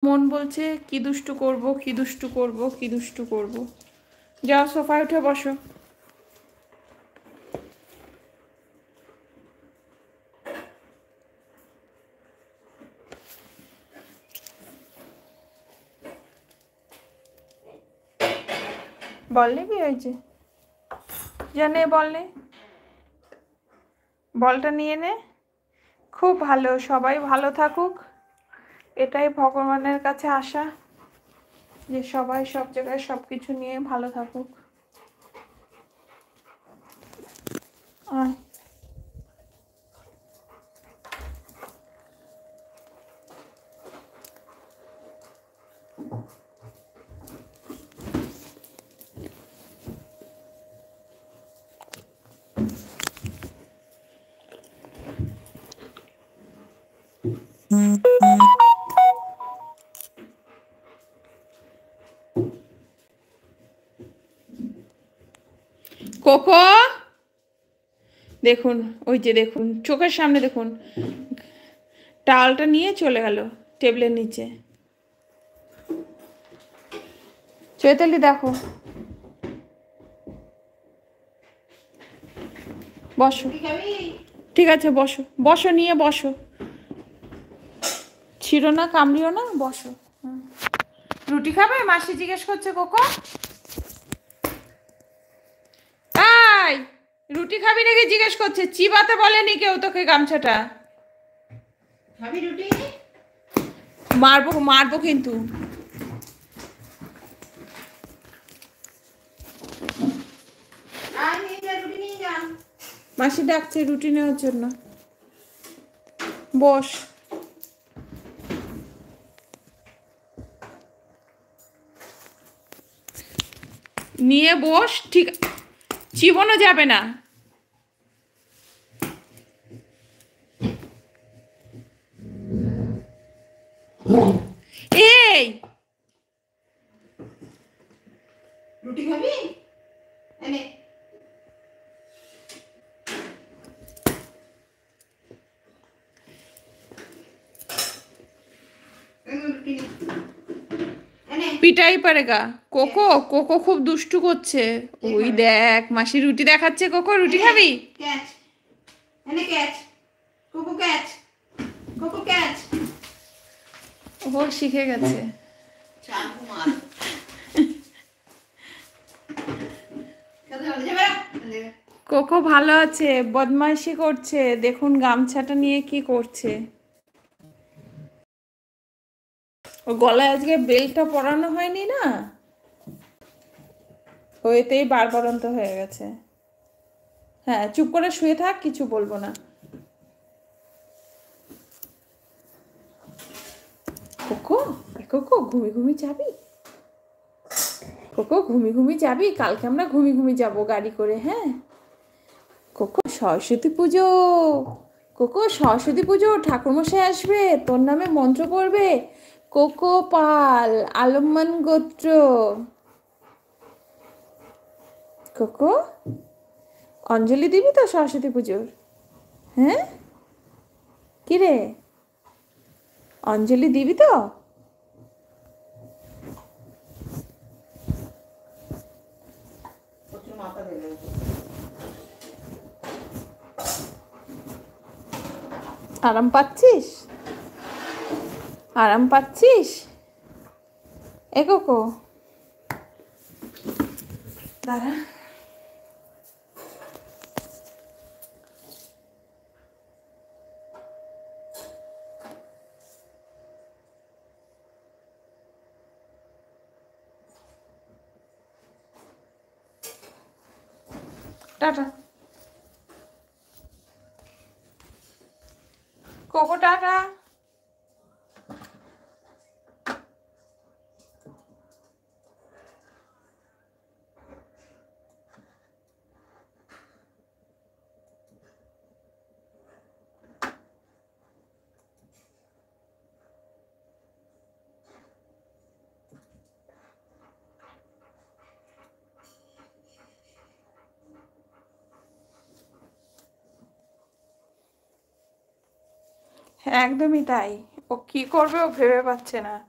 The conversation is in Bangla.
মন বলছে কি দুষ্টু করব, কি দুষ্টু করব, কি দুষ্টু করব। যাও সোফায় উঠে বসো। বল নে কি হয়েছে? জানে বল নে, বলটা নিয়ে নে। খুব ভালো, সবাই ভালো থাকুক, এটাই ভগবানের কাছে আশা, যে সবাই সব জায়গায় সব কিছু নিয়ে ভালো থাকুক। আয়। কোকো, দেখুন, ওই যে দেখুন, চোখের সামনে দেখুন, টালটা নিয়ে চলে গেল টেবিলের নিচে। চৈতালি দেখো, বসো। ঠিক আছে, বসো বসো, নিয়ে বসো, ছিঁড়ো না, কামড়িও না, বসো। রুটি খাবে? মাসি জিজ্ঞেস করছে কোকো। তাই রুটি খাবি নাকি জিজ্ঞেস করছে, চিবাতে বলেনি কেউ তোকে গামছাটা। খাবি রুটি? মারবো মারবো কিন্তু। মাসি ডাকছে রুটি নেওয়ার জন্য, বস। নিয়ে বস, ঠিক, চিবানো যাবে না। এই রুটি খাবি? এনে রুটি এনে পিটাই পারেগা। কোকো, কোকো খুব দুষ্টু করছে। ওই দেখ, মাসি রুটি দেখাচ্ছে। কোকো রুটি খাবি? ক্যাচ এনে catch Coco catch Coco catch. ও শিখে গেছে। চাকু মার কত যাবে? কোকো ভালো আছে, বদমাইশি করছে, দেখুন গামছাটা নিয়ে কি করছে। ও গলায় আজকে বেল্টটা পরানো হয়নি না, ও এতেই বারবারন্ত হয়ে গেছে। হ্যাঁ, চুপ করে শুয়ে থাক, কিছু বলবো না। কোকো, কোকো ঘুমি ঘুমি যাবি? কোকো ঘুমি ঘুমি যাবি? কালকে আমরা ঘুমি ঘুমি যাব গাড়ি করে, হ্যাঁ? কোকো সরস্বতী পুজো, কোকো সরস্বতী পুজো, ঠাকুরমশাই আসবে, তোর নামে মন্ত্র পড়বে। কোকো পাল, আলম্মান গোত্র। কোকো, অঞ্জলি দিবি তো সরস্বতী পুজোর? হ্যাঁ, কি রে, অঞ্জলি দিবি তো? মাথা দেবে আরাম পাচ্ছিস? আরাম পাচ্ছিস? এ কোকো, দাঁড়া। Tata cocoa, tata. হ্যাঁ, একদমই তাই। ও কি করবে ও ভেবে পাচ্ছে না।